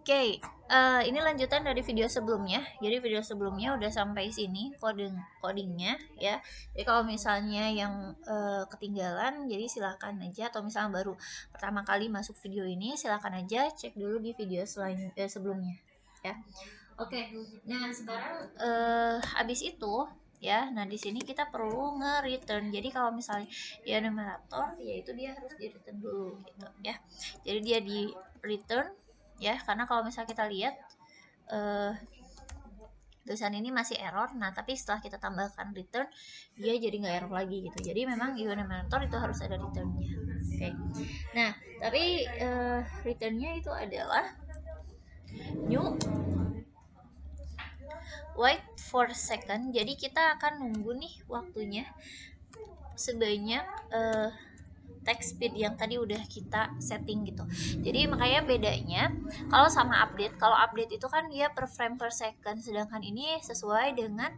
Oke, ini lanjutan dari video sebelumnya. Jadi video sebelumnya udah sampai sini codingnya ya. Jadi kalau misalnya yang ketinggalan, jadi silahkan aja, atau misalnya baru pertama kali masuk video ini, silahkan aja cek dulu di video sebelumnya ya. Oke, nah sekarang habis itu ya, nah di sini kita perlu nge-return. Jadi kalau misalnya dia numerator, yaitu dia harus di return dulu gitu ya. Jadi dia di return ya, karena kalau misalnya kita lihat uh, tulisan ini masih error. Nah tapi setelah kita tambahkan return, dia jadi nggak error lagi gitu. Jadi memang numerator itu harus ada returnnya. Oke, nah tapi returnnya itu adalah new wait for second. Jadi kita akan nunggu nih waktunya sebanyak text speed yang tadi udah kita setting gitu. Jadi makanya bedanya kalau sama update, kalau update itu kan dia per frame per second, sedangkan ini sesuai dengan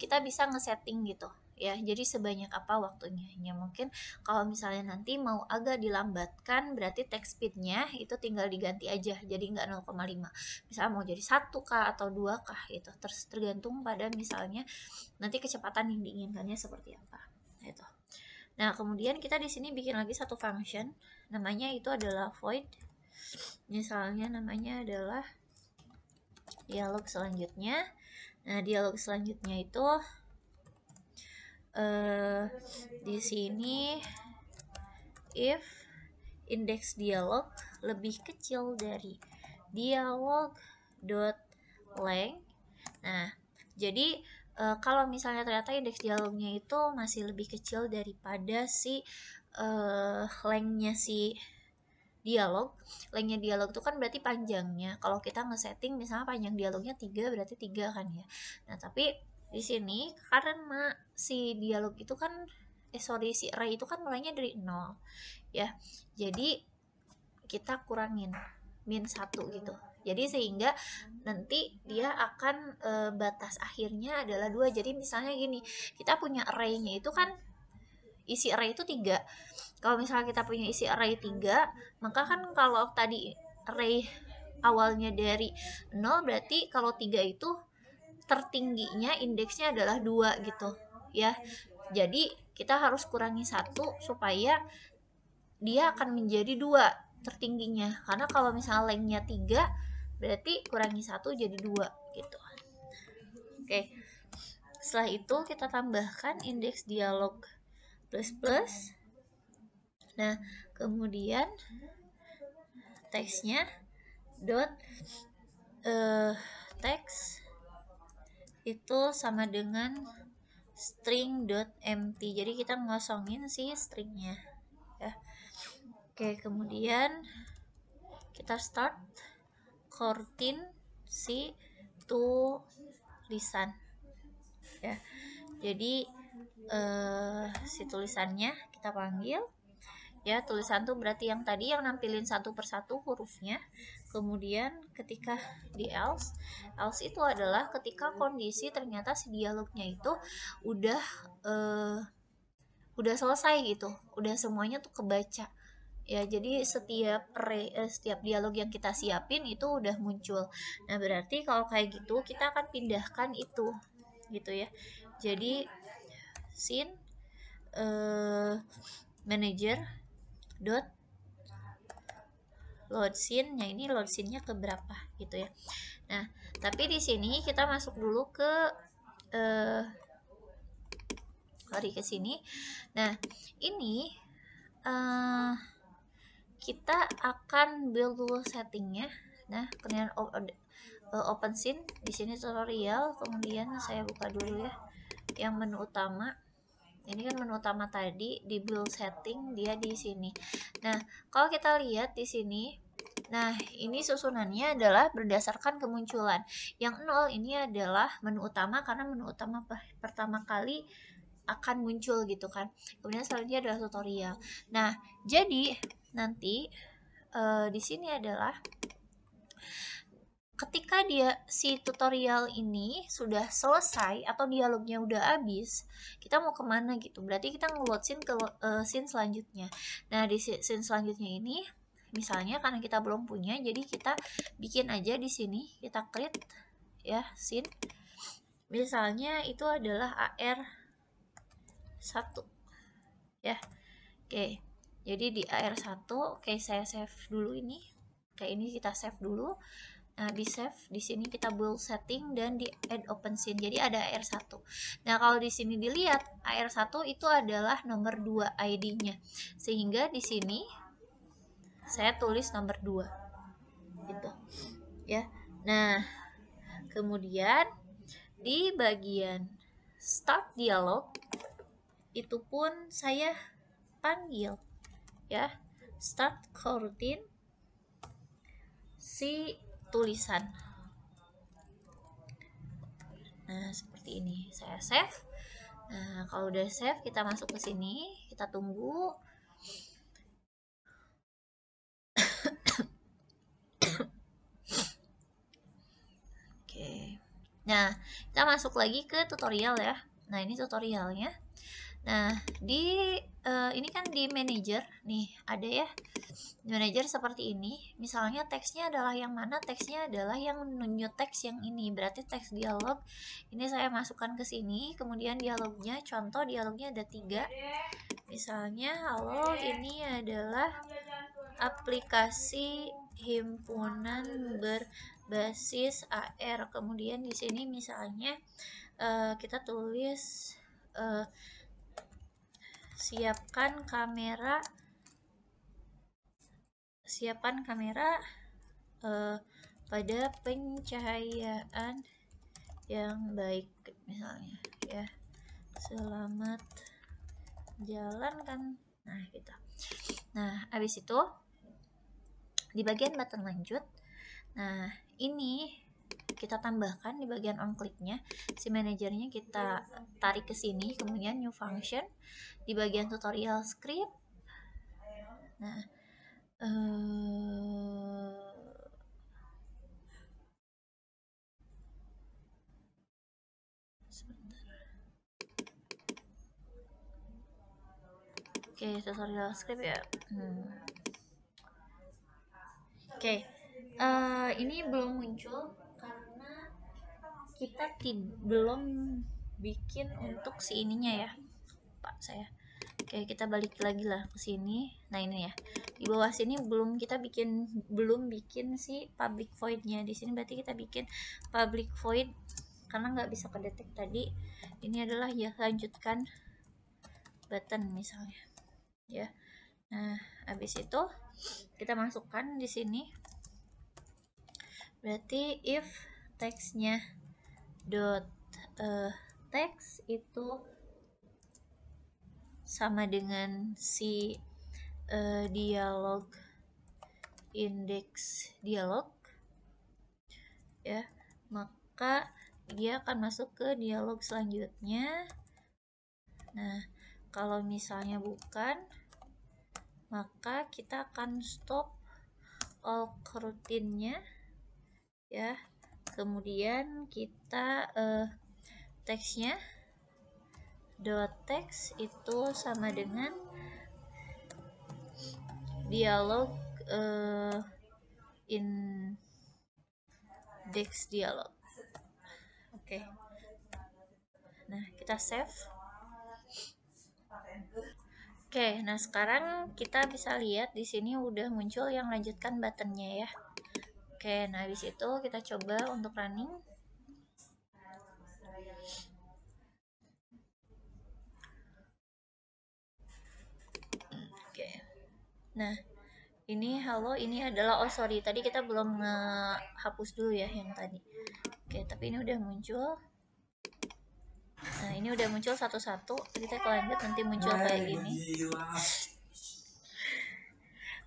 kita bisa ngesetting gitu ya. Jadi sebanyak apa waktunya. Ya mungkin kalau misalnya nanti mau agak dilambatkan, berarti text speednya itu tinggal diganti aja, jadi nggak 0,5. Misalnya mau jadi 1K atau 2K gitu, tergantung pada misalnya nanti kecepatan yang diinginkannya seperti apa gitu. Nah, kemudian kita di sini bikin lagi satu function, namanya itu adalah void. Misalnya namanya adalah dialog selanjutnya. Nah, dialog selanjutnya itu di sini if indeks dialog lebih kecil dari dialog dot length. Nah, jadi kalau misalnya ternyata indeks dialognya itu masih lebih kecil daripada si lengthnya si dialog. Lengthnya dialog itu kan berarti panjangnya. Kalau kita ngesetting misalnya panjang dialognya 3, berarti 3 kan ya. Nah, tapi di sini karena si dialog itu kan si array itu kan mulainya dari 0 ya. Jadi kita kurangin min 1 gitu. Jadi sehingga nanti dia akan batas akhirnya adalah 2. Jadi misalnya gini, kita punya array-nya itu kan isi array itu 3. Kalau misalnya kita punya isi array 3, maka kan kalau tadi array awalnya dari 0, berarti kalau 3 itu tertingginya indeksnya adalah 2 gitu ya. Jadi kita harus kurangi 1 supaya dia akan menjadi 2 tertingginya. Karena kalau misalnya lengthnya 3, berarti kurangi 1 jadi 2 gitu. Oke. Setelah itu kita tambahkan indeks dialog plus plus. Nah, kemudian teksnya dot teks itu sama dengan string dot empty. Jadi kita ngosongin si stringnya ya. Oke, kemudian kita start kortin si tulisan ya. Jadi si tulisannya kita panggil ya. Tulisan tuh berarti yang tadi yang nampilin satu persatu hurufnya. Kemudian ketika di else itu adalah ketika kondisi ternyata si dialognya itu udah selesai gitu, udah semuanya tuh kebaca ya. Jadi setiap dialog yang kita siapin itu udah muncul. Nah berarti kalau kayak gitu kita akan pindahkan itu gitu ya. Jadi scene manager dot load scene. Nah ini load scene-nya ke berapa gitu ya. Nah tapi di sini kita masuk dulu ke lari ke sini. Nah ini kita akan build dulu settingnya. Nah kemudian open scene. Di sini tutorial. Kemudian saya buka dulu ya yang menu utama. Ini kan menu utama tadi di build setting, dia di sini. Nah, kalau kita lihat di sini, nah ini susunannya adalah berdasarkan kemunculan. Yang 0 ini adalah menu utama karena menu utama pertama kali akan muncul gitu kan. Kemudian selanjutnya adalah tutorial. Nah, jadi nanti di sini adalah ketika si tutorial ini sudah selesai atau dialognya udah habis, kita mau kemana gitu. Berarti kita ngeload scene ke scene selanjutnya. Nah di scene selanjutnya ini misalnya karena kita belum punya, jadi kita bikin aja di sini, kita create ya scene. Misalnya itu adalah AR1 ya. Oke. Jadi di AR1, oke saya save dulu ini. Kayak ini kita save dulu. Nah, di save, di sini kita build setting dan di add open scene. Jadi ada AR1. Nah, kalau di sini dilihat AR1 itu adalah nomor 2 ID-nya. Sehingga di sini saya tulis nomor 2. Gitu. Ya. Nah, kemudian di bagian start dialog itu pun saya panggil ya, start coroutine si tulisan. Nah, seperti ini. Saya save. Nah, kalau udah save, kita masuk ke sini, kita tunggu. Oke. Nah, kita masuk lagi ke tutorial ya. Nah, ini tutorialnya. Nah, ini kan di manager nih ada ya. Di manager seperti ini. Misalnya teksnya adalah yang mana? Teksnya adalah yang new text yang ini. Berarti teks dialog. Ini saya masukkan ke sini. Kemudian dialognya, contoh dialognya ada 3. Misalnya, halo, ini adalah aplikasi himpunan berbasis AR. Kemudian di sini misalnya kita tulis siapkan kamera pada pencahayaan yang baik misalnya ya, selamat jalan kan. Nah gitu. Nah habis itu di bagian button lanjut, nah ini kita tambahkan di bagian on clicknya, si manajernya kita tarik ke sini, kemudian new function di bagian tutorial script. Nah oke, tutorial script ya. Oke, ini belum muncul karena kita belum bikin untuk si ininya ya, Pak saya. Oke, kita balik lagi lah ke sini. Nah ini ya, di bawah sini belum bikin si public void-nya. Di sini berarti kita bikin public void karena nggak bisa kedetek tadi. Ini adalah ya lanjutkan button misalnya ya. Nah habis itu kita masukkan di sini, berarti if teksnya dot text itu sama dengan si dialog index dialog ya, maka dia akan masuk ke dialog selanjutnya. Nah kalau misalnya bukan, maka kita akan stop all coroutine-nya ya. Kemudian kita teksnya dot text itu sama dengan dialog index dialog. Oke. Nah kita save. Oke, nah sekarang kita bisa lihat di sini udah muncul yang lanjutkan buttonnya ya. Oke, nah habis itu kita coba untuk running. Oke. Nah, ini halo, ini adalah sorry, tadi kita belum ngehapus dulu ya yang tadi. Oke, tapi ini udah muncul. Nah, ini udah muncul satu-satu. Kita lanjut nanti muncul kayak gini.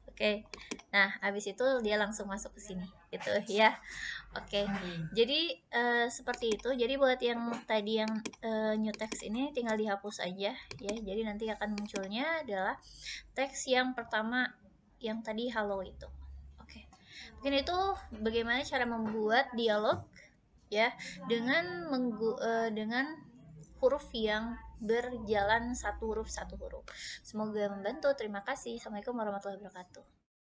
Oke. Nah, habis itu dia langsung masuk ke sini gitu ya. Oke. Jadi seperti itu. Jadi buat yang tadi yang new text ini tinggal dihapus aja ya. Jadi nanti akan munculnya adalah teks yang pertama yang tadi halo itu. Oke. Mungkin itu bagaimana cara membuat dialog ya dengan huruf yang berjalan satu huruf. Semoga membantu. Terima kasih. Assalamualaikum warahmatullahi wabarakatuh.